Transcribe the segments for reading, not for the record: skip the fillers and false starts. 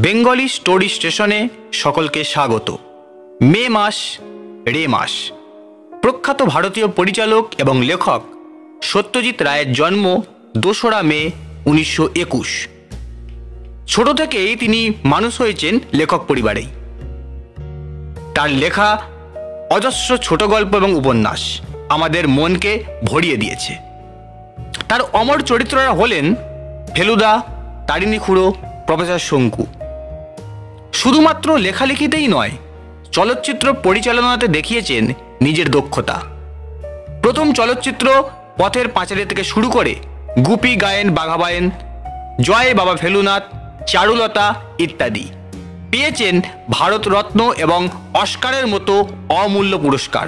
Bengali story স্টেশনে সকলকে স্বাগত। মে মাস রে মাস। প্রখ্যাত ভারতীয় পরিচালক এবং লেখক সত্যজিৎ রায়ের জন্ম 2রা মে 1921। ছোট থেকেই তিনি মানুষ হয়েছেন লেখক পরিবারেই। তার লেখা অজস্র ছোট গল্প এবং উপন্যাস আমাদের মনকে ভরিয়ে দিয়েছে। তার অমর চরিত্ররা হলেন ফেলুদা, তারিণী খুড়ো, প্রফেসর শঙ্কু। শুধুমাত্র লেখালেখিতেই নয়, চলচ্চিত্র পরিচালনাতে দেখিয়েছেন নিজের দক্ষতা। প্রথম চলচ্চিত্র পথের পাঁচালী থেকে শুরু করে গুপি গায়েন বাঘাবায়েন, জয় বাবা ফেলুনাথ, চারুলতা ইত্যাদি পেয়েছেন ভারতরত্ন এবং অস্কারের মতো অমূল্য পুরস্কার।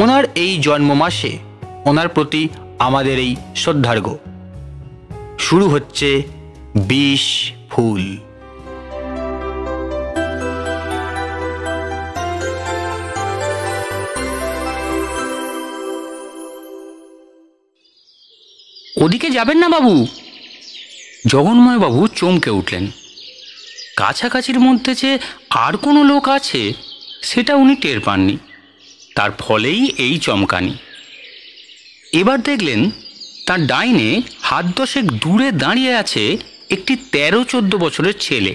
ওনার এই জন্ম মাসে ওনার প্রতি আমাদের এই শ্রদ্ধার্ঘ্য। শুরু হচ্ছে 20 ফুল। ওদিকে যাবেন না বাবু। জগন্ময় বাবু চমকে উঠলেন। কাছাকাছির মধ্যে যে আর কোনো লোক আছে সেটা উনি টের পাননি, তার ফলেই এই চমকানি। এবার দেখলেন তার ডাইনে হাত 10 দূরে দাঁড়িয়ে আছে একটি 13-14 বছরের ছেলে।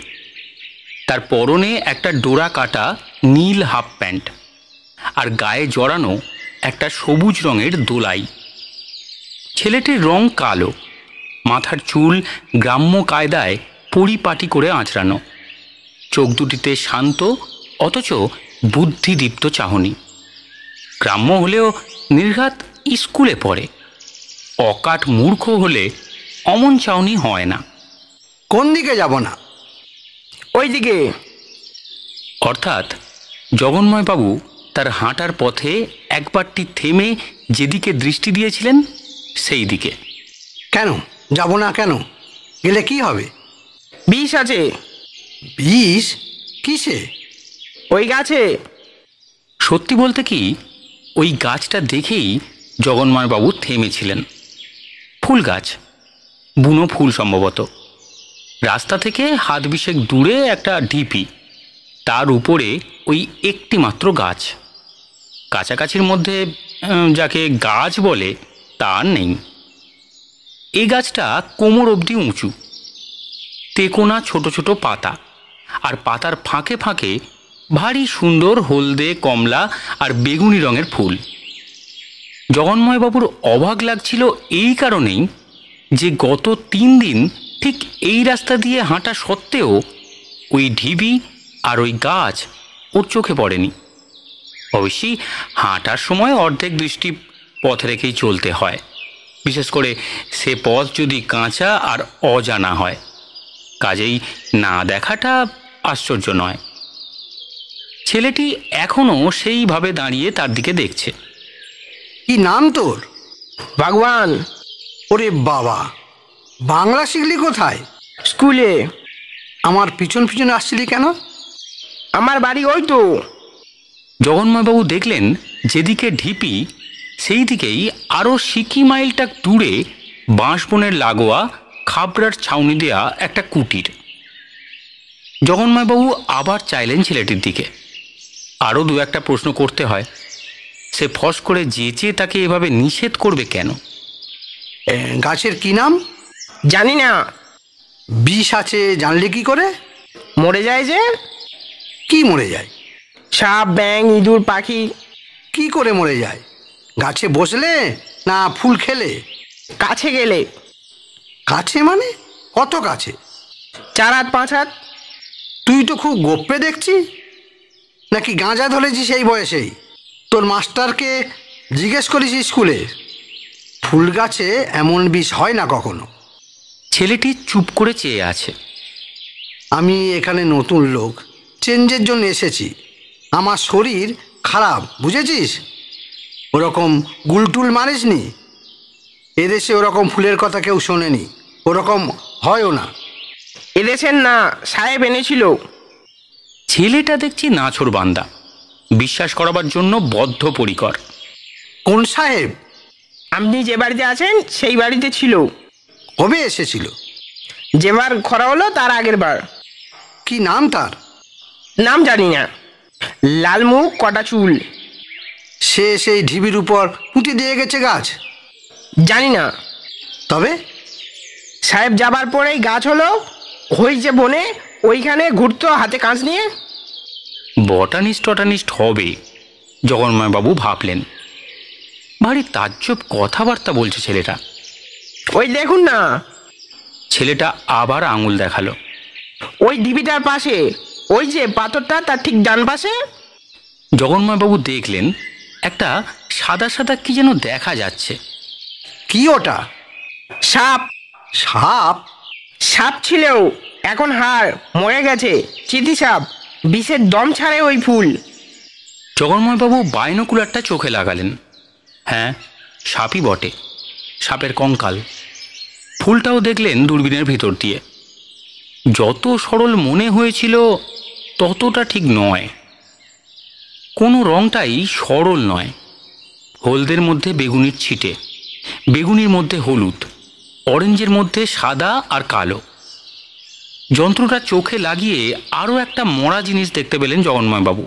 তার পরনে একটা ডোরা কাটা নীল হাফ প্যান্ট আর গায়ে জড়ানো একটা সবুজ রঙের দোলাই। ছেলেটির রং কালো, মাথার চুল গ্রাম্য কায়দায় পরিপাটি করে আঁচড়ানো, চোখ দুটিতে শান্ত অথচ বুদ্ধিদীপ্ত চাহনি। গ্রাম্য হলেও নির্ঘাত স্কুলে পড়ে। অকাট মূর্খ হলে অমন চাহনি হয় না। কোন দিকে যাব না? ওই দিকে। অর্থাৎ জগন্ময়বাবু তার হাঁটার পথে একবারটি থেমে যেদিকে দৃষ্টি দিয়েছিলেন সেই দিকে। কেন যাব না? কেন গেলে কি হবে? বিষ আছে। বিষ? কিসে? ওই গাছে। সত্যি বলতে কি, ওই গাছটা দেখেই জগন্ময়বাবু থেমেছিলেন। ফুল গাছ, বুনো ফুল সম্ভবত। রাস্তা থেকে হাত 20 দূরে একটা ঢিপি, তার উপরে ওই একটি মাত্র গাছ। কাছাকাছির মধ্যে যাকে গাছ বলে তার নেই। এই গাছটা কোমর অবধি উঁচু, তেকোনা ছোট ছোট পাতা, আর পাতার ফাঁকে ফাঁকে ভারী সুন্দর হলদে, কমলা আর বেগুনি রঙের ফুল। জগন্ময়বাবুর অবাক লাগছিল এই কারণেই যে গত 3 দিন ঠিক এই রাস্তা দিয়ে হাঁটা সত্ত্বেও ওই ঢিবি আর ওই গাছ ওর চোখে পড়েনি। অবশ্যই হাঁটার সময় অর্ধেক দৃষ্টি পথ রেখেই চলতে হয়, বিশেষ করে সে পথ যদি কাঁচা আর অজানা হয়। কাজেই না দেখাটা আশ্চর্য নয়। ছেলেটি এখনও সেইভাবে দাঁড়িয়ে তার দিকে দেখছে। কি নাম তোর? ভগবান। ওরে বাবা, বাংলা শিখলি কোথায়? স্কুলে। আমার পিছন পিছনে আসছিলি কেন? আমার বাড়ি ওই তো। জগন্ময়বাবু দেখলেন যেদিকে ঢিপি সেই দিকেই আরও সিকি মাইলটা দূরে বাঁশবনের লাগোয়া খাবড়ার ছাউনি দেয়া একটা কুটির। জগন্ময়বাবু আবার চাইলেন ছেলেটির দিকে। আরও 2-1 প্রশ্ন করতে হয়। সে ফস করে যেচে তাকে এভাবে নিষেধ করবে কেন? গাছের কি নাম? জানি না। বিষ আছে জানলে কি করে? মরে যায় যে। কি মরে যায়? সাপ, ব্যাঙ, ইঁদুর, পাখি। কি করে মরে যায়? গাছে বসলে না ফুল খেলে? কাছে গেলে। কাছে মানে কত কাছে? 4 হাত 5 হাত। তুই তো খুব গোপ্পে দেখছি। নাকি গাঁজা ধরেছিস এই বয়সেই? তোর মাস্টারকে জিজ্ঞেস করিস স্কুলে? ফুল গাছে এমন বিষ হয় না কখনো। ছেলেটি চুপ করে চেয়ে আছে। আমি এখানে নতুন লোক, চেঞ্জের জন্য এসেছি। আমার শরীর খারাপ, বুঝেছিস? ওরকম গুলটুল মারিসনি। এদেশে ওরকম ফুলের কথা কেউ শোনেনি, ওরকম হয়ও না। এদেশের না, সাহেব এনেছিল। ছেলেটা দেখছি নাছোড় বান্দা, বিশ্বাস করাবার জন্য বদ্ধপরিকর। কোন সাহেব? আপনি যে বাড়িতে আছেন সেই বাড়িতে ছিল। কবে এসেছিল? যেবার খরা হলো তার আগের বার। কি নাম তার? নাম জানি না, লাল মুখ, কটা চুল। সে সেই ঢিবির উপর পুঁতে দিয়ে গেছে গাছ? জানি না। তবে সাহেব যাবার পরেই গাছ হলো, হয়েছে বনে, ওইখানে ঘুরতো হাতে কাঁচ নিয়ে। বটানিস্ট হবে, জগন্ময়বাবু ভাবলেন। ভারী তাজ্জব কথাবার্তা বলছে ছেলেটা। ওই দেখুন না। ছেলেটা আবার আঙুল দেখালো। ওই ঢিবিটার পাশে, ওই যে পাথরটা তার ঠিক ডান পাশে। জগন্ময়বাবু দেখলেন একটা সাদা সাদা কি যেন দেখা যাচ্ছে। কি ওটা? সাপ। সাপ? সাপ ছিল, এখন হাড়, মরে গেছে। চিতি সাপ, বিষের দম ছাড়ে ওই ফুল। জগন্ময়বাবু বাইনোকুলারটা চোখে লাগালেন। হ্যাঁ, সাপই বটে, সাপের কঙ্কাল। ফুলটাও দেখলেন দূরবীনের ভিতর দিয়ে। যত সরল মনে হয়েছিল ততটা ঠিক নয়। কোনো রংটাই সরল নয়। হলদের মধ্যে বেগুনির ছিটে, বেগুনির মধ্যে হলুদ, অরেঞ্জের মধ্যে সাদা আর কালো। যন্ত্রটা চোখে লাগিয়ে আরও একটা মরা জিনিস দেখতে পেলেন জগন্ময়বাবু।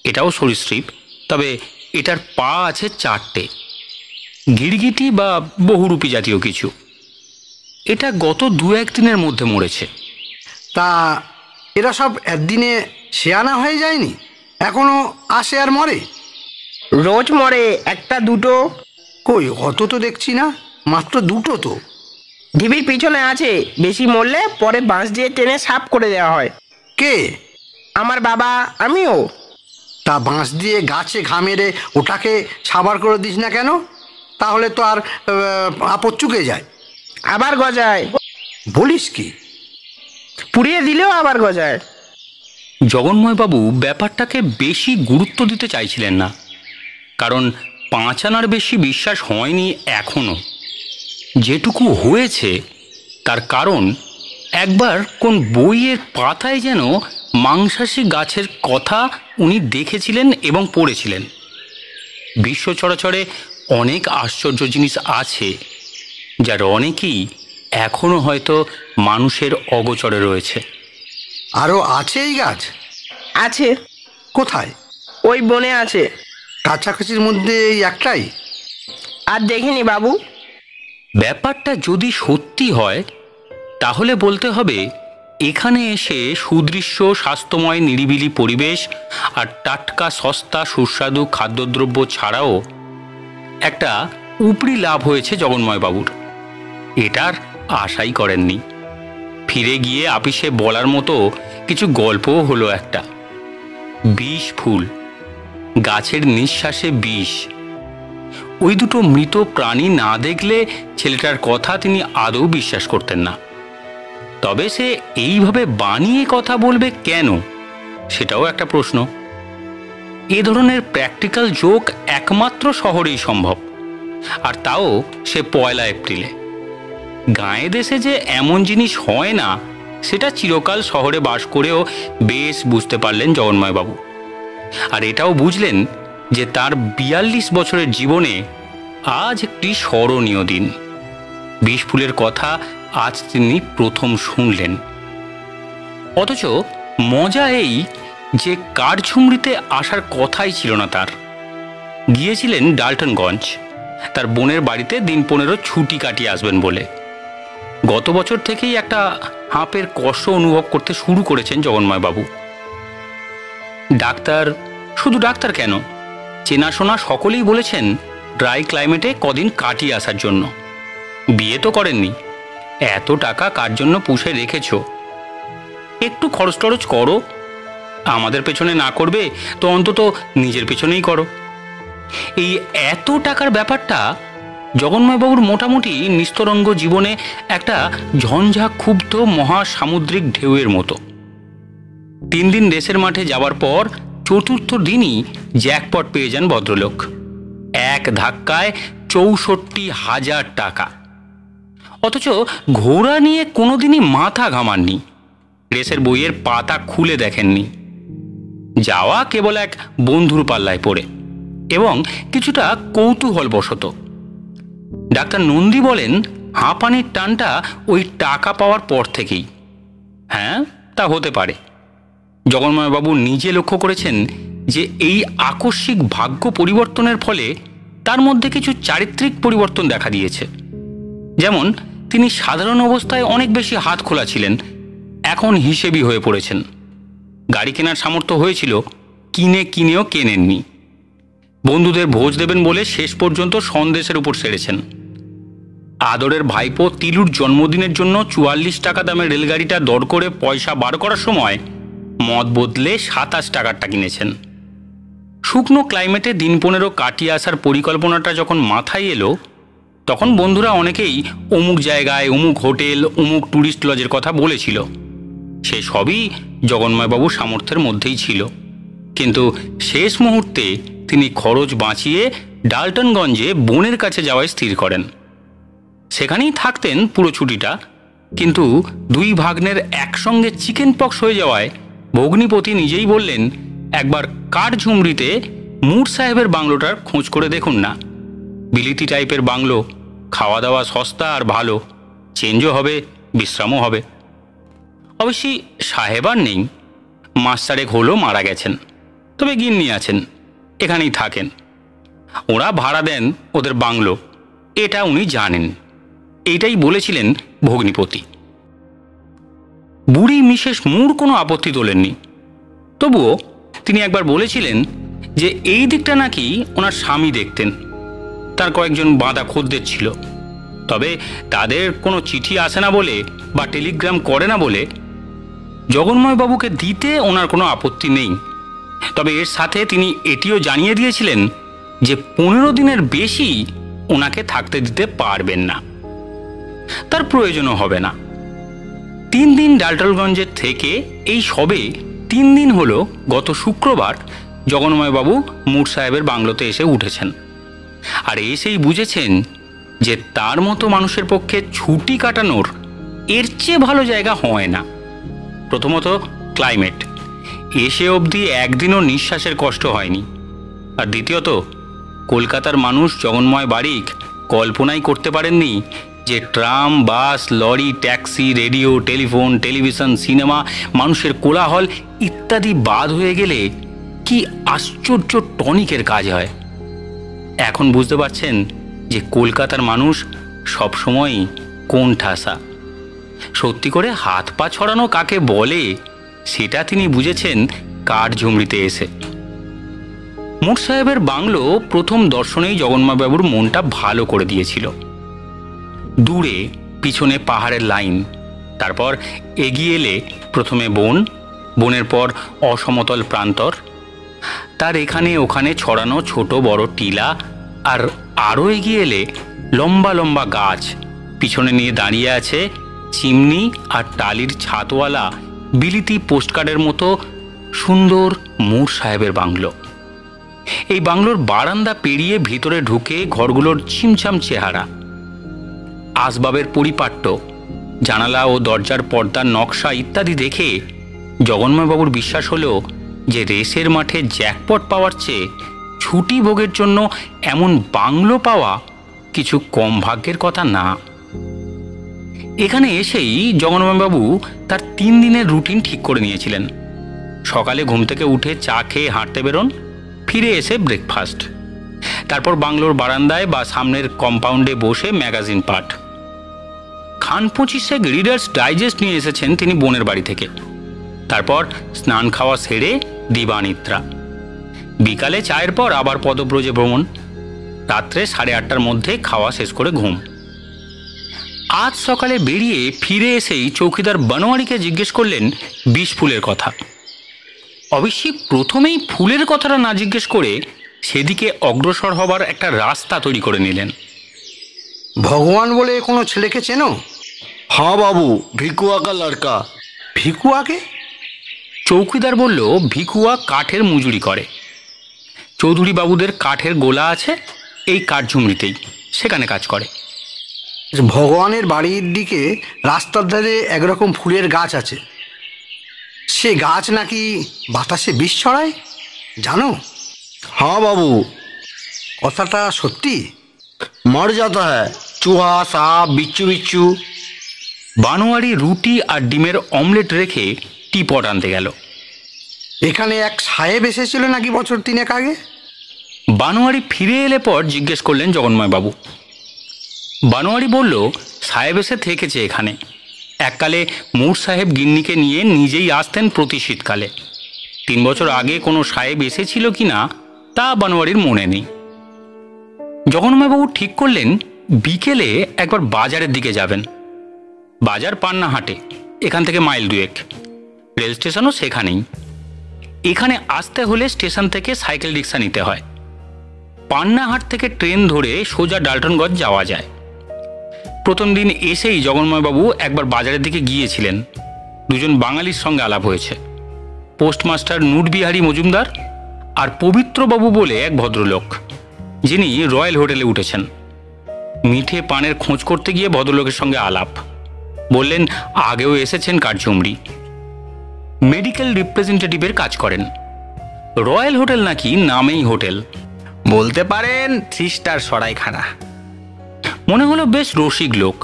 এটাও সরীসৃপ, তবে এটার পা আছে 4টে, গিরগিটি বা বহুরূপী জাতীয় কিছু। এটা গত 2-1 দিনের মধ্যে মরেছে। তা এরা সব একদিনে শেয়ানা হয়ে যায়নি? এখনো আসে আর মরে? রোজ মরে, একটা দুটো। কই, অত তো দেখছি না, মাত্র 2টো তো। ঢিবির পিছনে আছে, বেশি মরলে পরে বাঁশ দিয়ে টেনে সাফ করে দেওয়া হয়। কে? আমার বাবা, আমিও। তা বাঁশ দিয়ে গাছে ঘা মেরে ওটাকে সাবার করে দিস না কেন? তাহলে তো আর আপদ চুকে যায়। আবার গজায়। বলিস কি? পুড়িয়ে দিলেও আবার গজায়। জগন্ময়বাবু ব্যাপারটাকে বেশি গুরুত্ব দিতে চাইছিলেন না, কারণ 5 আনার বেশি বিশ্বাস হয়নি এখনো। যেটুকু হয়েছে তার কারণ একবার কোন বইয়ের পাতায় যেন মাংসাশী গাছের কথা উনি দেখেছিলেন এবং পড়েছিলেন। বিশ্ব চরাচরে অনেক আশ্চর্য জিনিস আছে, যার অনেকেই এখনো হয়তো মানুষের অগোচরে রয়েছে। আরও আছে এই গাছ? আছে। কোথায়? ওই বনে আছে। কাছাকাছির মধ্যে এই একটাই? আর দেখিনি বাবু। ব্যাপারটা যদি সত্যি হয় তাহলে বলতে হবে এখানে এসে সুদৃশ্য স্বাস্থ্যময় নিরিবিলি পরিবেশ আর টাটকা সস্তা সুস্বাদু খাদ্যদ্রব্য ছাড়াও একটা উপরি লাভ হয়েছে জগন্ময়বাবুর। এটার আশাই করেননি। ফিরে গিয়ে আপিসে বলার মতো কিছু গল্পও হলো একটা। 20 ফুল, গাছের নিঃশ্বাসে 20। ওই দুটো মৃত প্রাণী না দেখলে ছেলেটার কথা তিনি আদৌ বিশ্বাস করতেন না। তবে সে এইভাবে বানিয়ে কথা বলবে কেন, সেটাও একটা প্রশ্ন। এ ধরনের প্র্যাকটিক্যাল জোক একমাত্র শহরেই সম্ভব, আর তাও সে 1 এপ্রিলে। গাঁয়ে দেশে যে এমন জিনিস হয় না সেটা চিরকাল শহরে বাস করেও বেশ বুঝতে পারলেন জগন্ময়বাবু। আর এটাও বুঝলেন যে তার 42 বছরের জীবনে আজ একটি স্মরণীয় দিন। 20 ফুলের কথা আজ তিনি প্রথম শুনলেন। অথচ মজা এই যে কাঠঝুমরিতে আসার কথাই ছিল না তার। গিয়েছিলেন ডাল্টনগঞ্জ, তার বোনের বাড়িতে দিন 15 ছুটি কাটিয়ে আসবেন বলে। গত বছর থেকেই একটা হাঁপের কষ্ট অনুভব করতে শুরু করেছেন জগন্ময়বাবু। ডাক্তার, শুধু ডাক্তার কেন, চেনাশোনা সকলেই বলেছেন ড্রাই ক্লাইমেটে কদিন কাটিয়ে আসার জন্য। বিয়ে তো করেননি, এত টাকা কার জন্য পুষে রেখেছ, একটু খরচ টরচ করো। আমাদের পেছনে না করবে তো অন্তত নিজের পেছনেই করো। এই এত টাকার ব্যাপারটা জগন্ময়বাবুর মোটামুটি নিস্তরঙ্গ জীবনে একটা ঝঞ্ঝা ক্ষুব্ধ মহাসামুদ্রিক ঢেউয়ের মতো। 3 দিন রেসের মাঠে যাওয়ার পর 4র্থ দিনই জ্যাকপট পেয়ে যান ভদ্রলোক। এক ধাক্কায় 64,000 টাকা। অথচ ঘোড়া নিয়ে কোনোদিনই মাথা ঘামাননি, রেসের বইয়ের পাতা খুলে দেখেননি। যাওয়া কেবল এক বন্ধুর পাল্লায় পড়ে এবং কিছুটা কৌতূহলবশত। ডাক্তার নন্দী বলেন হাঁপানির টানটা ওই টাকা পাওয়ার পর থেকেই। হ্যাঁ, তা হতে পারে। জগন্ময়বাবু নিজে লক্ষ্য করেছেন যে এই আকস্মিক ভাগ্য পরিবর্তনের ফলে তার মধ্যে কিছু চারিত্রিক পরিবর্তন দেখা দিয়েছে। যেমন তিনি সাধারণ অবস্থায় অনেক বেশি হাত খোলা ছিলেন, এখন হিসেবি হয়ে পড়েছেন। গাড়ি কেনার সামর্থ্য হয়েছিল, কিনেও কেনেননি। বন্ধুদের ভোজ দেবেন বলে শেষ পর্যন্ত সন্দেশের উপর সেরেছেন। আদরের ভাইপো তিলুর জন্মদিনের জন্য ৪৪ টাকা দামের রেলগাড়িটা দর করে পয়সা বার করার সময় মদ বদলে ২৭ টাকারটা কিনেছেন। শুকনো ক্লাইমেটে দিন ১৫ কাটিয়ে আসার পরিকল্পনাটা যখন মাথায় এলো, তখন বন্ধুরা অনেকেই অমুক জায়গায়, অমুক হোটেল, অমুক ট্যুরিস্ট লজের কথা বলেছিল। সে সবই জগন্ময়বাবুর সামর্থ্যের মধ্যেই ছিল, কিন্তু শেষ মুহূর্তে তিনি খরচ বাঁচিয়ে ডাল্টনগঞ্জে বোনের কাছে যাওয়ায় স্থির করেন। সেখানেই থাকতেন পুরো ছুটিটা, কিন্তু দুই ভাগ্নের একসঙ্গে চিকেন পক্স হয়ে যাওয়ায় ভগ্নিপতি নিজেই বললেন, একবার কাঠঝুমরিতে মুর সাহেবের বাংলোটার খোঁজ করে দেখুন না। বিলিতি টাইপের বাংলো, খাওয়া দাওয়া সস্তা আর ভালো, চেঞ্জও হবে, বিশ্রামও হবে। অবশ্যই সাহেব আর নেই, মাস ৪ হলো মারা গেছেন, তবে গিন্নি আছেন, এখানেই থাকেন। ওরা ভাড়া দেন ওদের বাংলো, এটা উনি জানেন। এইটাই বলেছিলেন ভগ্নিপতি। বুড়ি মিসেস মুর কোনো আপত্তি তোলেননি, তবুও তিনি একবার বলেছিলেন যে এই দিকটা নাকি ওনার স্বামী দেখতেন। তার কয়েকজন বাঁধা খদ্দের ছিল, তবে তাদের কোনো চিঠি আসে না বলে বা টেলিগ্রাম করে না বলে জগন্ময়বাবুকে দিতে ওনার কোনো আপত্তি নেই। তবে এর সাথে তিনি এটিও জানিয়ে দিয়েছিলেন যে ১৫ দিনের বেশি ওনাকে থাকতে দিতে পারবেন না, তার প্রয়োজনও হবে না। ৩ দিন ডাল্টনগঞ্জের থেকে এই সবে ৩ দিন হলো গত শুক্রবার জগন্ময়বাবু মুর সাহেবের বাংলোতে এসে উঠেছেন। আর এসেই বুঝেছেন যে তার মতো মানুষের পক্ষে ছুটি কাটানোর এর চেয়ে ভালো জায়গা হয় না। প্রথমত ক্লাইমেট, এসে অবধি একদিনও নিঃশ্বাসের কষ্ট হয়নি। আর দ্বিতীয়ত কলকাতার মানুষ জগন্ময় বারিক কল্পনাই করতে পারেননি যে tram, bus, lorry, taxi, radio, telephone, television, cinema, মানুষের কোলাহল ইত্যাদি বাদ হয়ে গেলে কি আশ্চর্য টনিকের কাজ হয়। এখন বুঝতে পারছেন যে কলকাতার মানুষ সবসময়ই কোন ঠাসা। সত্যি করে হাত পা ছড়ানো কাকে বলে সেটা তিনি বুঝেছেন কাঠঝুমরিতে এসে। মুর সাহেবের বাংলো প্রথম দর্শনেই জগন্ময়বাবুর মনটা ভালো করে দিয়েছিল। দূরে পিছনে পাহাড়ের লাইন, তারপর এগিয়ে এলে প্রথমে বন, বনের পর অসমতল প্রান্তর, তার এখানে ওখানে ছড়ানো ছোট বড় টিলা, আর আরও এগিয়ে এলে লম্বা লম্বা গাছ, পিছনে নিয়ে দাঁড়িয়ে আছে চিমনি আর টালির ছাতওয়ালা বিলিতি পোস্টকার্ডের মতো সুন্দর মুর সাহেবের বাংলো। এই বাংলোর বারান্দা পেরিয়ে ভিতরে ঢুকে ঘরগুলোর ছিমছাম চেহারা, আসবাবের পরিপাট্য, জানালা ও দরজার পর্দার নকশা ইত্যাদি দেখে জগন্ময়বাবুর বিশ্বাস হলো যে রেসের মাঠে জ্যাকপট পাওয়ার চেয়ে ছুটি ভোগের জন্য এমন বাংলো পাওয়া কিছু কম ভাগ্যের কথা না। এখানে এসেই জগন্ময়বাবু তার ৩ দিনের রুটিন ঠিক করে নিয়েছিলেন। সকালে ঘুম থেকে উঠে চা খেয়ে হাঁটতে বেরোন, ফিরে এসে ব্রেকফাস্ট, তারপর বাংলোর বারান্দায় বা সামনের কম্পাউন্ডে বসে ম্যাগাজিন পাঠ। খান ২৫ রিডার্স ডাইজেস্ট নিয়ে এসেছেন তিনি বোনের বাড়ি থেকে। তারপর স্নান খাওয়া সেরে দিবানিদ্রা, বিকালে চায়ের পর আবার পদব্রজে ভ্রমণ, রাত্রে ৮:৩০টার মধ্যে খাওয়া শেষ করে ঘুম। আজ সকালে বেরিয়ে ফিরে এসেই চৌকিদার বনোয়ারিকে জিজ্ঞেস করলেন বিষ ফুলের কথা। অবশ্যই প্রথমেই ফুলের কথাটা না জিজ্ঞেস করে সেদিকে অগ্রসর হবার একটা রাস্তা তৈরি করে নিলেন। ভগবান বলে কোনো ছেলেকে চেনো? हाँ बाबू, ভিকুয়া কা লড়কা। ভিকুয়াকে? চৌকিদার বলল, ভিকুয়া কাঠের মজুরি করে। চৌধুরী বাবুদের কাঠের গোলা আছে এই কাঠঝুমরিতেই, সেখানে কাজ করে। ভগবানের বাড়ির দিকে রাস্তার ধারে একরকম ফুলের গাছ আছে, সে গাছ নাকি বাতাসে বিষ ছড়ায়, জানো? हाँ बाबू, কথাটা সত্যি? मर जाता है चूहा, सांप, बिच्छू बिच्छू। বানোয়ারি রুটি আর ডিমের অমলেট রেখে টিপট আনতে গেল। এখানে এক সাহেব এসেছিল নাকি বছর 3 আগে? বানোয়ারি ফিরে এলে পর জিজ্ঞেস করলেন জগন্ময়বাবু। বানোয়ারি বলল, সাহেব এসে থেকেছে এখানে। এককালে মুর সাহেব গিন্নিকে নিয়ে নিজেই আসতেন প্রতি শীতকালে। 3 বছর আগে কোনো সাহেব এসেছিল কি না তা বানোয়ারির মনে নেই। জগন্ময়বাবু ঠিক করলেন বিকেলে একবার বাজারের দিকে যাবেন। বাজার পান্নাহাটে, এখান থেকে মাইল 2 রেল স্টেশনও সেখানেই। এখানে আসতে হলে স্টেশন থেকে সাইকেল রিক্সা নিতে হয়। পান্নাহাট থেকে ট্রেন ধরে সোজা ডাল্টনগঞ্জ যাওয়া যায়। প্রথম দিন এসেই জগন্ময়বাবু একবার বাজারের দিকে গিয়েছিলেন। দুজন বাঙালির সঙ্গে আলাপ হয়েছে, পোস্টমাস্টার নুটবিহারী মজুমদার আর পবিত্রবাবু বলে এক ভদ্রলোক, যিনি রয়্যাল হোটেলে উঠেছেন। মিঠে পানের খোঁজ করতে গিয়ে ভদ্রলোকের সঙ্গে আলাপ। বললেন আগেও এসেছেন কার্যমরি, মেডিকেল রিপ্রেজেন্টেটিভের কাজ করেন। রয়্যাল হোটেল নাকি নামেই হোটেল, বলতে পারেন 3 স্টার সরাইখানা। মনে হলো বেশ রসিক লোক।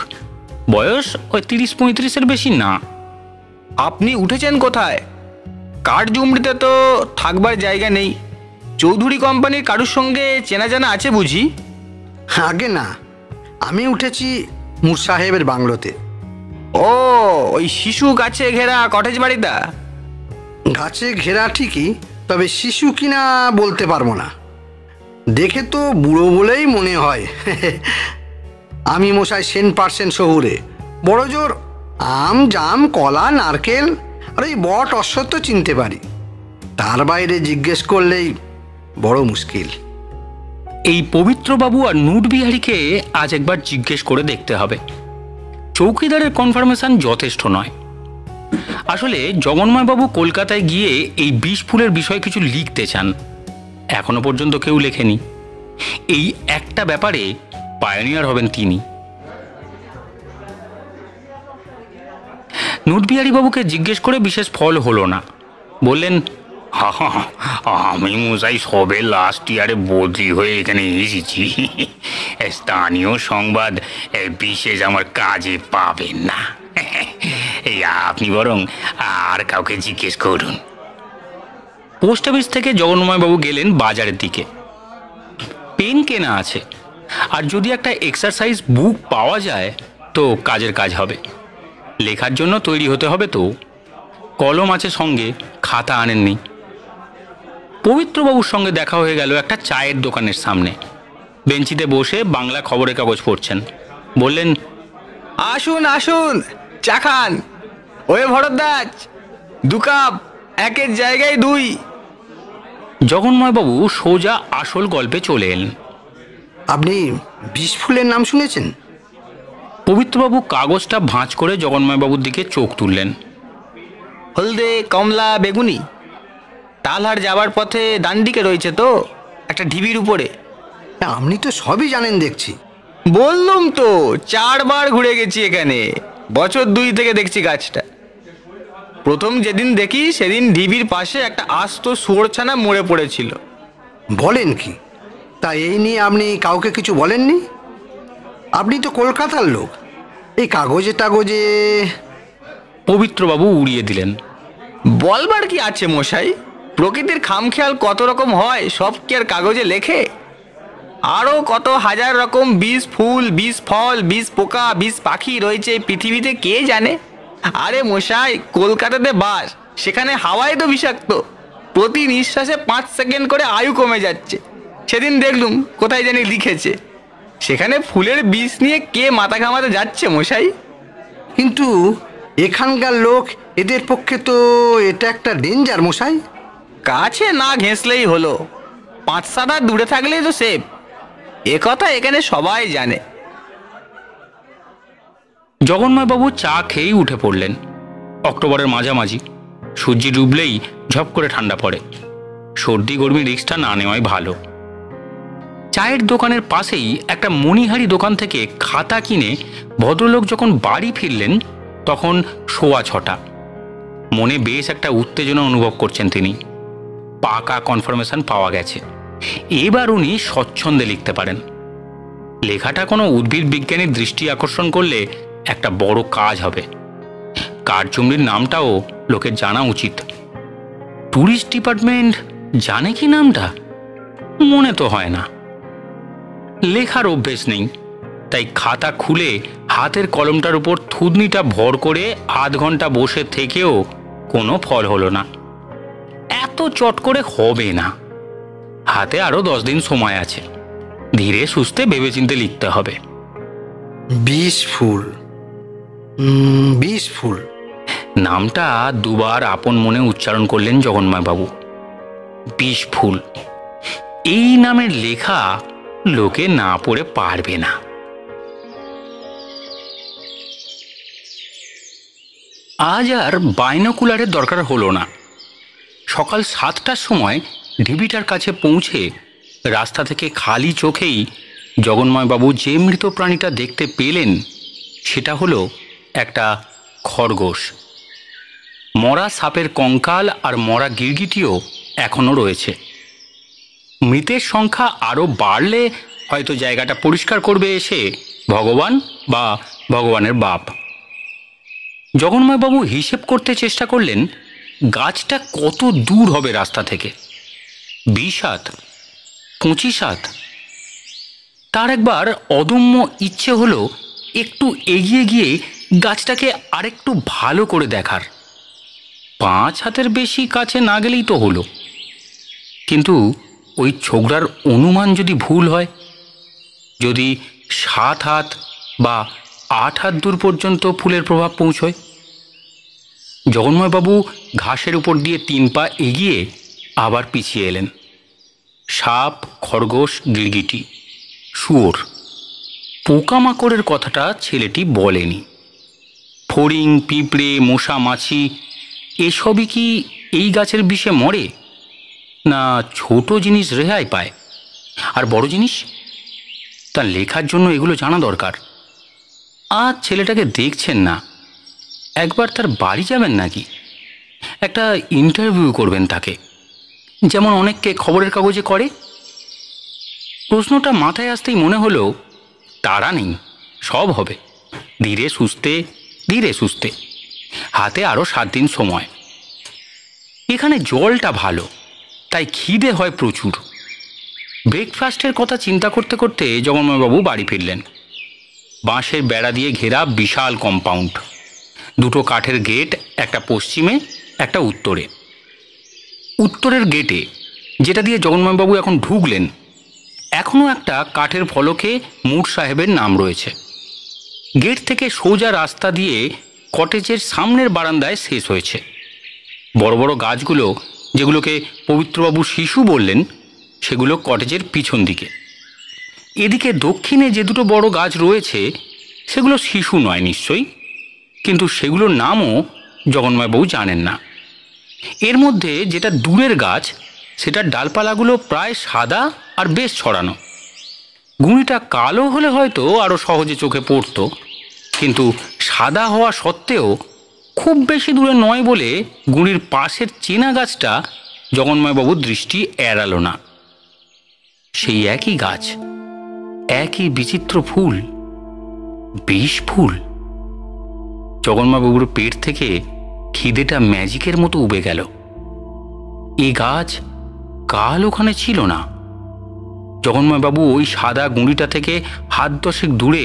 বয়স ওই 30-35-এর বেশি না। আপনি উঠেছেন কোথায়? কাঠজুমড়িতে তো থাকবার জায়গা নেই। চৌধুরী কোম্পানির কারুর সঙ্গে চেনা জানা আছে বুঝি? আগে না, আমি উঠেছি মুর সাহেবের বাংলোতে। ও, ওই শিশু গাছে ঘেরা কটেজ বাড়িটা? গাছে ঘেরা ঠিকই, তবে শিশু কিনা বলতে পারবো না। দেখে তো বুড়ো বলেই মনে হয়। আমি মশাই 100% শহুরে। বড় জোর আম, জাম, কলা, নারকেল আর এই বট অশ্বত্থ চিনতে পারি। তার বাইরে জিজ্ঞেস করলেই বড় মুশকিল। এই পবিত্রবাবু আর নুটবিহারীকে আজ একবার জিজ্ঞেস করে দেখতে হবে। চৌকিদারের কনফার্মেশন যথেষ্ট নয়। আসলে জগন্ময়বাবু কলকাতায় গিয়ে এই বিষফুলের বিষয়ে কিছু লিখতে চান, এখনো পর্যন্ত কেউ লেখেনি। এই একটা ব্যাপারে পায়োনিয়ার হবেন তিনি। নুটবিহারী বাবুকে জিজ্ঞেস করে বিশেষ ফল হলো না। বললেন, আমি মশাই সবে লাস্ট ইয়ারে বদলি হয়ে এখানে এসেছি। স্থানীয় সংবাদ বিশেষ আমার কাজে পাবেন না। এই আপনি বরং আর কাউকে জিজ্ঞেস করুন। পোস্ট অফিস থেকে জগন্ময়বাবু গেলেন বাজারের দিকে। পেন কেনা আছে, আর যদি একটা এক্সারসাইজ বুক পাওয়া যায় তো কাজের কাজ হবে। লেখার জন্য তৈরি হতে হবে তো। কলম আছে সঙ্গে, খাতা আনেননি। পবিত্রবাবুর সঙ্গে দেখা হয়ে গেল একটা চায়ের দোকানের সামনে। বেঞ্চিতে বসে বাংলা খবরের কাগজ পড়ছেন। বললেন, আসুন আসুন, চা খান। ওয়ে ভরদ্বাজ, 2 কাপ, 1-এর জায়গায় 2। জগন্ময়বাবু সোজা আসল গল্পে চলে এলেন। আপনি বিষফুলের নাম শুনেছেন? পবিত্রবাবু কাগজটা ভাঁজ করে জগন্ময়বাবুর দিকে চোখ তুললেন। হলদে, কমলা, বেগুনি। তালহাট যাবার পথে ডান দিকে রয়েছে তো, একটা ঢিবির উপরে। আপনি তো সবই জানেন দেখছি। বললুম তো, 4 বার ঘুরে গেছি এখানে। বছর 2 থেকে দেখছি গাছটা। প্রথম যেদিন দেখি সেদিন ঢিবির পাশে একটা আস্ত শুয়োরছানা মরে পড়েছিল। বলেন কি? তা এই নিয়ে আপনি কাউকে কিছু বলেননি? আপনি তো কলকাতার লোক, এই কাগজে টাগজে। পবিত্রবাবু উড়িয়ে দিলেন। বলবার কি আছে মশাই, প্রকৃতির খামখেয়াল কত রকম হয় সব কি আর কাগজে লেখে? আরও কত হাজার রকম বিষ ফুল, বিষ ফল, বিষ পোকা, বিষ পাখি রয়েছে এই পৃথিবীতে, কে জানে। আরে মশাই, কলকাতাতে বাস, সেখানে হাওয়াই তো বিষাক্ত। প্রতি নিঃশ্বাসে 5 সেকেন্ড করে আয়ু কমে যাচ্ছে। সেদিন দেখলুম কোথায় জানি লিখেছে, সেখানে ফুলের বিষ নিয়ে কে মাথা ঘামাতে যাচ্ছে মশাই। কিন্তু এখানকার লোক, এদের পক্ষে তো এটা একটা ডেঞ্জার মশাই। কাছে না ঘেঁষলেই হলো, 5-7 হাত দূরে থাকলেই তো সেফ। এ কথা এখানে সবাই জানে। জগন্ময়বাবু চা খেয়েই উঠে পড়লেন। অক্টোবরের মাঝামাঝি, সূর্য ডুবলেই ঝপ করে ঠান্ডা পড়ে। সর্দি গরমি রিস্কটা না নেওয়াই ভালো। চায়ের দোকানের পাশেই একটা মণিহারি দোকান থেকে খাতা কিনে ভদ্রলোক যখন বাড়ি ফিরলেন তখন 6:15। মনে বেশ একটা উত্তেজনা অনুভব করছেন তিনি। পাকা কনফার্মেশন পাওয়া গেছে, এবার উনি স্বচ্ছন্দে লিখতে পারেন। লেখাটা কোনো উদ্ভিদ বিজ্ঞানীর দৃষ্টি আকর্ষণ করলে একটা বড় কাজ হবে। কার্যমৃর নামটাও লোকের জানা উচিত। ট্যুরিস্ট ডিপার্টমেন্ট জানে কি নামটা? মনে তো হয় না। লেখার অভ্যেস নেই, তাই খাতা খুলে হাতের কলমটার উপর থুতনিটা ভর করে আধ ঘন্টা বসে থেকেও কোনো ফল হলো না। এত চট করে হবে না, হাতে আরো 10 দিন সময় আছে। ধীরে সুস্থে ভেবেচিন্তে লিখতে হবে। 20 ফুল, 20 ফুল। নামটা দুবার আপন মনে উচ্চারণ করলেন জগন্ময় বাবু। 20 ফুল, এই নামের লেখা লোকে না পড়ে পারবে না। আজ আর বাইনোকুলারের দরকার হলো না। সকাল 7টার সময় ঢিবিটার কাছে পৌঁছে রাস্তা থেকে খালি চোখেই জগন্ময়বাবু যে মৃত প্রাণীটা দেখতে পেলেন সেটা হলো একটা খরগোশ। মরা সাপের কঙ্কাল আর মরা গিরগিটিও এখনও রয়েছে। মৃতের সংখ্যা আরও বাড়লে হয়তো জায়গাটা পরিষ্কার করবে এসে ভগবান বা ভগবানের বাপ। জগন্ময়বাবু হিসেব করতে চেষ্টা করলেন গাছটা কত দূর হবে রাস্তা থেকে। 20 হাত, 25 হাত। তার একবার অদম্য ইচ্ছে হলো একটু এগিয়ে গিয়ে গাছটাকে আরেকটু ভালো করে দেখার। 5 হাতের বেশি কাছে না গেলেই তো হলো। কিন্তু ওই ছোকরার অনুমান যদি ভুল হয়, যদি 7 হাত বা 8 হাত দূর পর্যন্ত ফুলের প্রভাব পৌঁছয়। জগন্ময়বাবু ঘাসের উপর দিয়ে 3 পা এগিয়ে আবার পিছিয়ে এলেন। সাপ, খরগোশ, গিরগিটি, শুয়োর, পোকামাকড়ের কথাটা ছেলেটি বলেনি। ফড়িং, পিঁপড়ে, মশা, মাছি এসবই কি এই গাছের বিষে মরে? না ছোট জিনিস রেহাই পায়? আর বড় জিনিস? তার লেখার জন্য এগুলো জানা দরকার। আজ ছেলেটাকে দেখছেন না, একবার তার বাড়ি যাবেন নাকি? একটা ইন্টারভিউ করবেন তাকে, যেমন অনেককে খবরের কাগজে করে। প্রশ্নটা মাথায় আসতেই মনে হলো তাড়া নেই, সব হবে ধীরে সুস্থে, ধীরে সুস্থে। হাতে আরও 7 দিন সময়। এখানে জলটা ভালো, তাই খিদে হয় প্রচুর। ব্রেকফাস্টের কথা চিন্তা করতে করতে জগন্ময়বাবু বাড়ি ফিরলেন। বাঁশের বেড়া দিয়ে ঘেরা বিশাল কম্পাউন্ড, 2টো কাঠের গেট, একটা পশ্চিমে, একটা উত্তরে। উত্তরের গেটে, যেটা দিয়ে জগন্ময়বাবু এখন ঢুকলেন, এখনও একটা কাঠের ফলকে মুর সাহেবের নাম রয়েছে। গেট থেকে সোজা রাস্তা দিয়ে কটেজের সামনের বারান্দায় শেষ হয়েছে। বড় বড় গাছগুলো, যেগুলোকে পবিত্রবাবু শিশু বললেন, সেগুলো কটেজের পিছন দিকে। এদিকে দক্ষিণে যে 2টো বড় গাছ রয়েছে সেগুলো শিশু নয় নিশ্চয়ই, কিন্তু সেগুলোর নামও জগন্ময়বাবু জানেন না। এর মধ্যে যেটা দূরের গাছ, সেটার ডালপালাগুলো প্রায় সাদা আর বেশ ছড়ানো। গুঁড়িটা কালো হলে হয়তো আরও সহজে চোখে পড়ত, কিন্তু সাদা হওয়া সত্ত্বেও খুব বেশি দূরে নয় বলে গুঁড়ির পাশের চেনা গাছটা জগন্ময়বাবুর দৃষ্টি এড়ালো না। সেই একই গাছ, একই বিচিত্র ফুল, 20 ফুল। জগন্ময়বাবুর পেট থেকে খিদেটা ম্যাজিকের মতো উবে গেল। এই গাছ কাল ওখানে ছিল না। জগন্ময়বাবু ওই সাদা গুঁড়িটা থেকে হাত 10 দূরে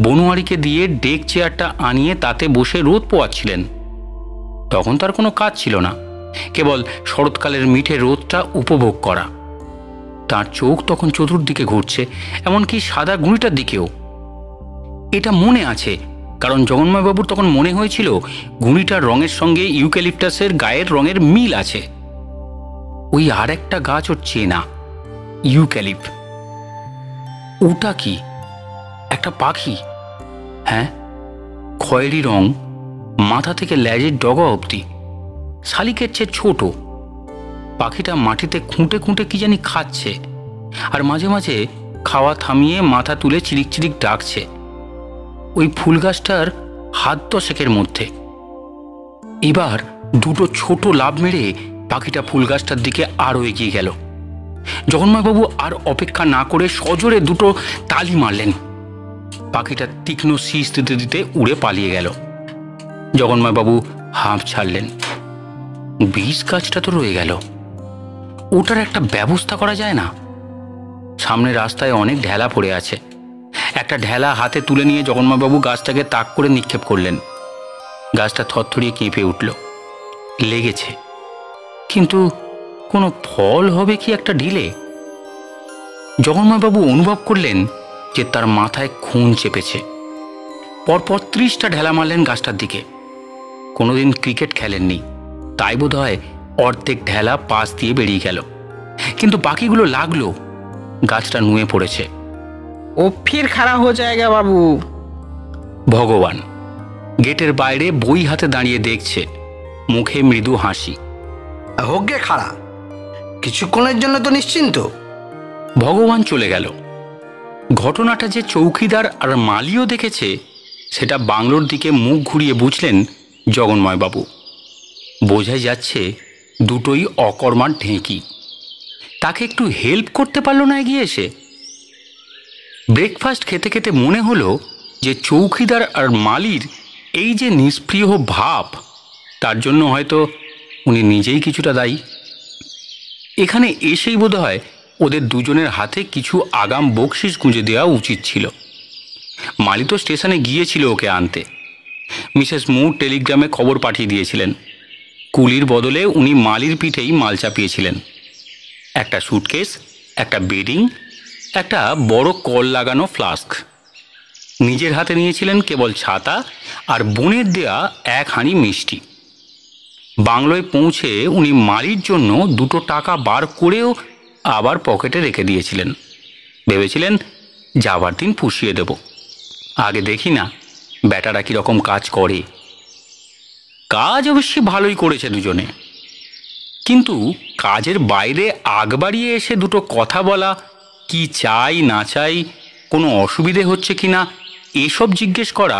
বনোয়ারিকে দিয়ে ডেক চেয়ারটা আনিয়ে তাতে বসে রোদ পোয়াচ্ছিলেন। তখন তার কোনো কাজ ছিল না, কেবল শরৎকালের মিঠে রোদটা উপভোগ করা। তার চোখ তখন চতুর্দিকে ঘুরছে, এমনকি সাদা গুঁড়িটার দিকেও। এটা মনে আছে, কারণ জগন্ময়বাবুর তখন মনে হয়েছিল গুঁড়িটার রঙের সঙ্গে ইউক্যালিপটাসের গায়ের রঙের মিল আছে। ওই আর একটা গাছ ওর চেনা, ইউক্যালিপ। ওটা কি? একটা পাখি? হ্যাঁ, খয়েরি রং, মাথা থেকে লেজের ডগা অবধি, শালিকের চেয়ে ছোট। পাখিটা মাটিতে খুঁটে খুঁটে কি জানি খাচ্ছে, আর মাঝে মাঝে খাওয়া থামিয়ে মাথা তুলে চিলিক চিলিক ডাকছে। ওই ফুল গাছটার হাত 10 মধ্যে। এবার 2টো ছোট লাফ মেরে পাখিটা ফুল গাছটার দিকে আরও এগিয়ে গেল। জগন্ময়বাবু আর অপেক্ষা না করে সজোরে 2টো তালি মারলেন। পাখিটা তীক্ষ্ণ শীষ দিতে দিতে উড়ে পালিয়ে গেল। জগন্ময়বাবু হাঁপ ছাড়লেন। বিষ গাছটা তো রয়ে গেল, ওটার একটা ব্যবস্থা করা যায় না? সামনে রাস্তায় অনেক ঢেলা পড়ে আছে। একটা ঢেলা হাতে তুলে নিয়ে জগন্মাবাবু গাছটাকে তাক করে নিক্ষেপ করলেন। গাছটা থরথরিয়ে কেঁপে উঠল। লেগেছে, কিন্তু কোনো ফল হবে কি একটা ঢিলে? জগন্মাবাবু অনুভব করলেন যে তার মাথায় খুন চেপেছে। পরপর 30টা ঢেলা মারলেন গাছটার দিকে। কোনোদিন ক্রিকেট খেলেননি, তাই বোধ হয় অর্ধেক ঢেলা পাশ দিয়ে বেরিয়ে গেল, কিন্তু বাকিগুলো লাগলো। গাছটা নুয়ে পড়েছে। ও ফির খাড়া হো জায়গা বাবু। ভগবান গেটের বাইরে বই হাতে দাঁড়িয়ে দেখছে, মুখে মৃদু হাসি। হোক গে খাড়া, কিছুক্ষণের জন্য তো নিশ্চিন্ত। ভগবান চলে গেল। ঘটনাটা যে চৌকিদার আর মালিও দেখেছে, সেটা বাংলোর দিকে মুখ ঘুরিয়ে বুঝলেন জগন্ময়বাবু। বোঝাই যাচ্ছে দুটোই অকর্মার ঢেঁকি। তাকে একটু হেল্প করতে পারল না এগিয়ে এসে? ব্রেকফাস্ট খেতে খেতে মনে হলো যে চৌকিদার আর মালির এই যে নিষ্প্রিয় ভাব, তার জন্য হয়তো উনি নিজেই কিছুটা দায়ী। এখানে এসেই বোধ হয় ওদের দুজনের হাতে কিছু আগাম বকশিস গুঁজে দেওয়া উচিত ছিল। মালি তো স্টেশনে গিয়েছিল ওকে আনতে। মিসেস মুর টেলিগ্রামে খবর পাঠিয়ে দিয়েছিলেন। কুলির বদলে উনি মালির পিঠেই মাল চাপিয়েছিলেন। একটা সুটকেস, একটা বেডিং, একটা বড় কল লাগানো ফ্লাস্ক। নিজের হাতে নিয়েছিলেন কেবল ছাতা আর বোনের দেয়া 1 হাঁড়ি মিষ্টি। বাংলোয় পৌঁছে উনি মালির জন্য 2 টাকা বার করেও আবার পকেটে রেখে দিয়েছিলেন। ভেবেছিলেন যাবার দিন পুষিয়ে দেব, আগে দেখি না ব্যাটারা কীরকম কাজ করে। কাজ অবশ্যই ভালোই করেছে দুজনে, কিন্তু কাজের বাইরে আগ বাড়িয়ে এসে 2 কথা বলা, কি চাই না চাই, কোনো অসুবিধে হচ্ছে কি না, এসব জিজ্ঞেস করা,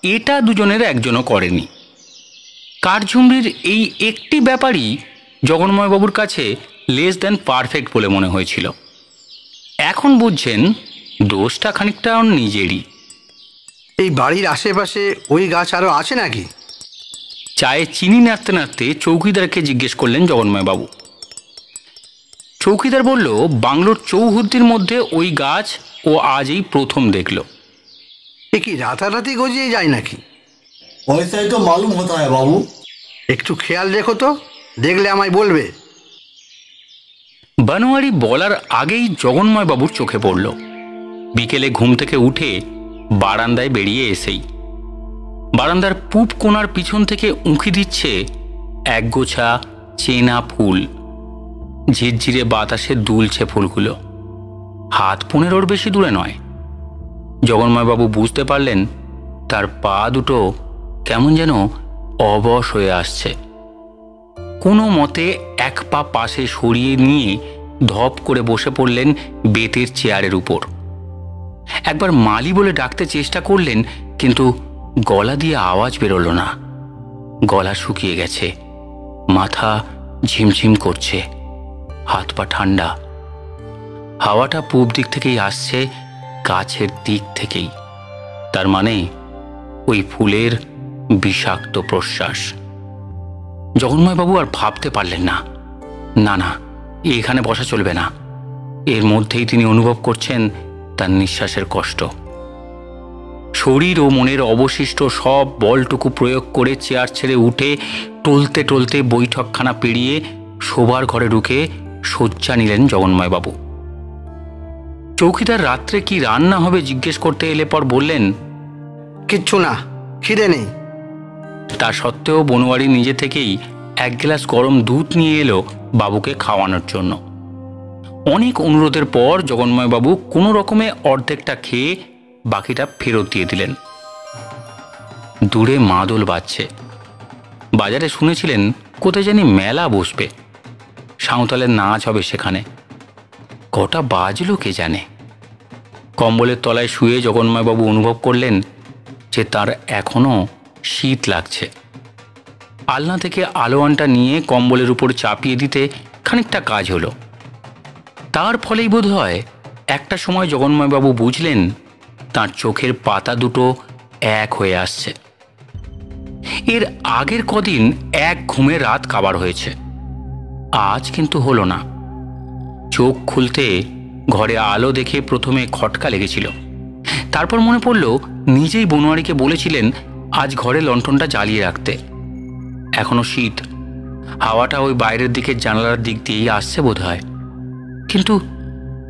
এটা দুজনের একজনও করেনি। কাঠঝুমরির এই একটি ব্যাপারই জগন্ময়বাবুর কাছে লেস দ্যান পারফেক্ট বলে মনে হয়েছিল। এখন বুঝছেন দোষটা খানিকটা নিজেরই। এই বাড়ির আশেপাশে ওই গাছ আরও আছে নাকি? চায়ে চিনি নাড়তে নাড়তে চৌকিদারকে জিজ্ঞেস করলেন জগন্ময়বাবু। চৌকিদার বলল, বাংলোর চৌহদ্দির মধ্যে ওই গাছ ও আজ এই প্রথম দেখল। এ কি রাতারাতি গজিয়ে যায় নাকি? वैसे ही तो मालूम होता है बाबू। একটু খেয়াল রেখো তো, দেখলে আমায় বলবে। বনোয়ারি বলার আগেই জগন্ময়বাবুর চোখে পড়ল। বিকেলে ঘুম থেকে উঠে বারান্দায় বেরিয়ে এসেই বারান্দার পূব কোণার পিছন থেকে উঁকি দিচ্ছে একগোছা চেনা ফুল। ঝিরঝিরে বাতাসে দুলছে ফুলগুলো। 1.5 বেশি দূরে নয়। জগন্ময়বাবু বুঝতে পারলেন তার পা দুটো কেমন যেন অবশ হয়ে আসছে। কোনো মতে 1 পা পাশে সরিয়ে নিয়ে ধপ করে বসে পড়লেন বেতের চেয়ারের উপর। একবার মালি বলে ডাকতে চেষ্টা করলেন, কিন্তু গলা দিয়ে আওয়াজ বেরোল না। গলা শুকিয়ে গেছে, মাথা ঝিমঝিম করছে, হাত পা ঠান্ডা। হাওয়াটা পূব দিক থেকেই আসছে, গাছের দিক থেকেই। তার মানে ওই ফুলের বিষাক্ত প্রশ্বাস। জগন্ময়বাবু আর ভাবতে পারলেন না, না না, এখানে বসা চলবে না। এর মধ্যেই তিনি অনুভব করছেন তার নিঃশ্বাসের কষ্ট। শরীর ও মনের অবশিষ্ট সব বলটুকু প্রয়োগ করে চেয়ার ছেড়ে উঠে টলতে টলতে বৈঠকখানা পেরিয়ে শোবার ঘরে ঢুকে শয্যা নিলেন জগন্ময়বাবু। চৌকিদার রাত্রে কি রান্না হবে জিজ্ঞেস করতে এলে পর বললেন, কিচ্ছু না, খিদে নেই। তা সত্ত্বেও বনোয়ারি নিজে থেকেই 1 গ্লাস গরম দুধ নিয়ে এলো বাবুকে খাওয়ানোর জন্য। অনেক অনুরোধের পর জগন্ময়বাবু কোনো রকমে অর্ধেকটা খেয়ে বাকিটা ফেরত দিয়ে দিলেন। দূরে মাদল বাজছে। বাজারে শুনেছিলেন কোথায় জানি মেলা বসবে, সাঁওতালের নাচ হবে সেখানে। কটা বাজলো কে জানে। কম্বলের তলায় শুয়ে জগন্ময়বাবু অনুভব করলেন যে তার এখনো শীত লাগছে। আলনা থেকে আলোয়ানটা নিয়ে কম্বলের উপর চাপিয়ে দিতে খানিকটা কাজ হলো। তার ফলেই বোধ হয় একটা সময় জগন্ময়বাবু বুঝলেন তার চোখের পাতা দুটো এক হয়ে আসছে। এর আগের কদিন এক ঘুমে রাত কাবার হয়েছে, আজ কিন্তু হলো না। চোখ খুলতে ঘরে আলো দেখে প্রথমে খটকা লেগেছিল, তারপর মনে পড়ল নিজেই বনোয়ারিকে বলেছিলেন আজ ঘরে লণ্ঠনটা জ্বালিয়ে রাখতে। এখনো শীত, হাওয়াটা ওই বাইরের দিকে জানালার দিক দিয়েই আসছে বোধ হয়, কিন্তু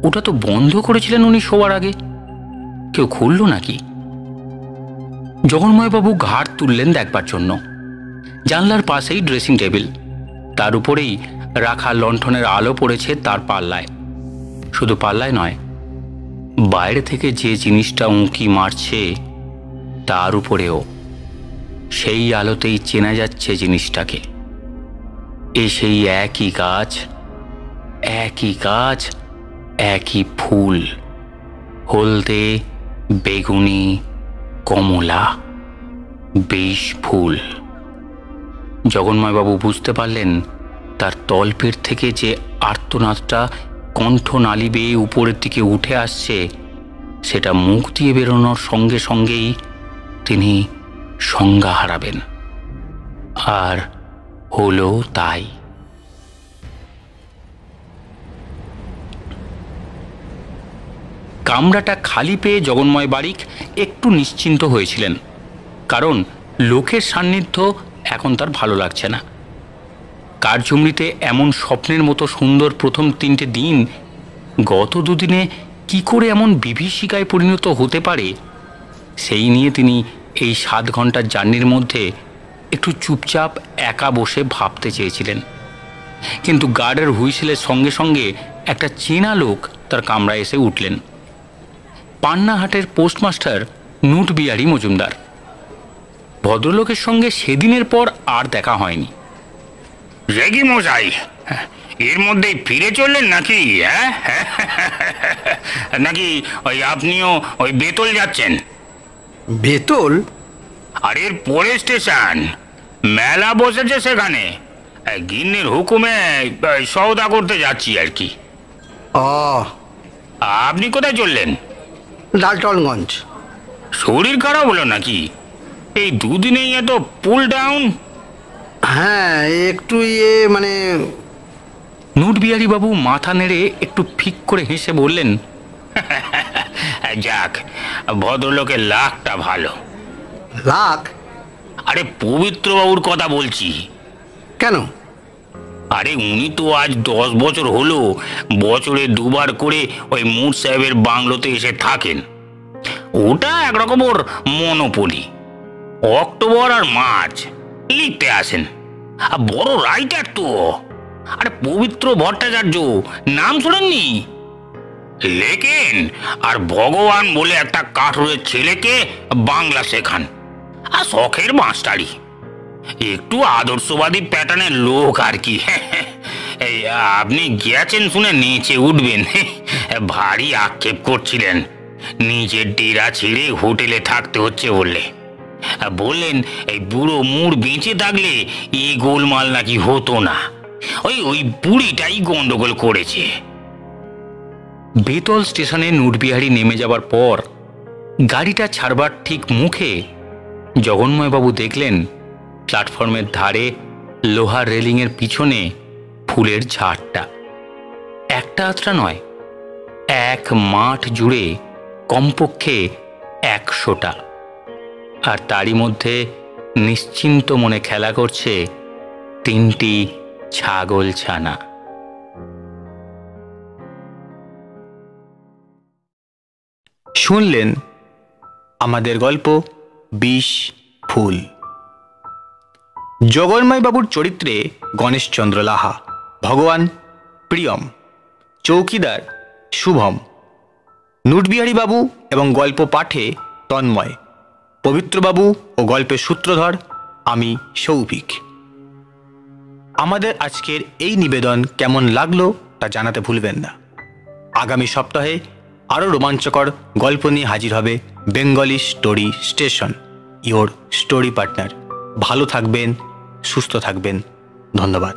ওটা তো বন্ধ করেছিলেন উনি শোয়ার আগে। কেউ খুলল নাকি? জগন্ময়বাবু ঘাড় তুললেন দেখবার জন্য। জানলার পাশেই ড্রেসিং টেবিল, তার উপরেই রাখা লণ্ঠনের আলো পড়েছে তার পাল্লায়। শুধু পাল্লায় নয়, বাইরে থেকে যে জিনিসটা উঁকি মারছে তার উপরেও সেই আলোতেই চেনা যাচ্ছে জিনিসটাকে। সেই একই গাছ, একই গাছ, একই ফুল, হলদে, বেগুনি, কমলা, 20 ফুল। জগন্ময়বাবু বুঝতে পারলেন তার তলপেট থেকে যে আর্তনাদটা কণ্ঠনালী বেয়ে উপরের দিকে উঠে আসছে, সেটা মুখ দিয়ে বেরোনোর সঙ্গে সঙ্গেই তিনি সংজ্ঞা হারাবেন। আর হলো তাই। কামরাটা খালি পেয়ে জগন্ময় বারিক একটু নিশ্চিন্ত হয়েছিলেন, কারণ লোকের সান্নিধ্য এখন তার ভালো লাগছে না। কারঝুমড়িতে এমন স্বপ্নের মতো সুন্দর প্রথম 3টে দিন গত দুদিনে কি করে এমন বিভীষিকায় পরিণত হতে পারে, সেই নিয়ে তিনি এই 7 ঘন্টার জার্নির মধ্যে একটু চুপচাপ একা বসে ভাবতে চেয়েছিলেন। কিন্তু গার্ডের হুইসেলের সঙ্গে সঙ্গে একটা চেনা লোক তার কামরায় এসে উঠলেন। পান্নাহাটের পোস্টমাস্টার নুটবিহারী মজুমদার। ভদ্রলোকের সঙ্গে সেদিনের পর আর দেখা হয়নি। রেগি মশাই, এর মধ্যেই ফিরে চললেন নাকি? নাকি ওই আপনিও ওই বেতল যাচ্ছেন? বেতল? আর এর পরে স্টেশন, মেলা বসেছে সেখানে, গিন্নির হুকুমে সওদা করতে যাচ্ছি আর কি। আপনি কোথায় চললেন? ডালটনগঞ্জ। শরীর খারাপ হলো নাকি? এই দুদিনেই এত পুল ডাউন? হ্যাঁ, একটু মানে। নুটবিহারীবাবু মাথা নেড়ে একটু ফিক করে হেসে বললেন, যাক, ভদ্রলোকের লাখটা ভালো। লাখ? আরে পবিত্রবাবুর কথা বলছি। কেন? আরে উনি তো আজ 10 বছর হলো বছরে 2 বার করে ওই মুর সাহেবের বাংলোতে এসে থাকেন। ওটা একরকম ওর মনোপলি। অক্টোবর আর মার্চ লিখতে আসেন। আর বড় রাইটার তো। আরে পবিত্র ভট্টাচার্য নাম শোনেননি? লেখেন আর ভগবান বলে একটা কাঠুরের ছেলেকে বাংলা শেখান। আর শখের মাস্টারি, একটু আদর্শবাদী প্যাটার্নের লোক আর কি। এই আপনি গেছেন শুনে নিচে উঠবেন, ভারী আক্ষেপ করছিলেন নিজের ডেরা ছেড়ে হোটেলে থাকতে হচ্ছে বললে। বললেন এই বুড়ো মুড় বেঁচে থাকলে এই গোলমাল নাকি হতো না, ওই বুড়িটাই গন্ডগোল করেছে। বেতল স্টেশনে নুটবিহারী নেমে যাবার পর গাড়িটা ছাড়বার ঠিক মুখে জগন্ময়বাবু দেখলেন প্ল্যাটফর্মের ধারে লোহার রেলিংয়ের পিছনে ফুলের ঝাড়টা। একটা আত্রা নয়, এক মাঠ জুড়ে কমপক্ষে 100টা। আর তারই মধ্যে নিশ্চিন্ত মনে খেলা করছে 3টি ছাগল ছানা। শুনলেন আমাদের গল্প 20 ফুল। জগন্ময়বাবুর চরিত্রে গণেশচন্দ্র লাহা, ভগবান প্রিয়ম, চৌকিদার শুভম, নুটবিহারীবাবু এবং গল্প পাঠে তন্ময়, পবিত্রবাবু ও গল্পের সূত্রধর আমি সৌভিক। আমাদের আজকের এই নিবেদন কেমন লাগলো তা জানাতে ভুলবেন না। আগামী সপ্তাহে আরও রোমাঞ্চকর গল্প নিয়ে হাজির হবে Bengali story station, your story partner. ভালো থাকবেন, সুস্থ থাকবেন। ধন্যবাদ।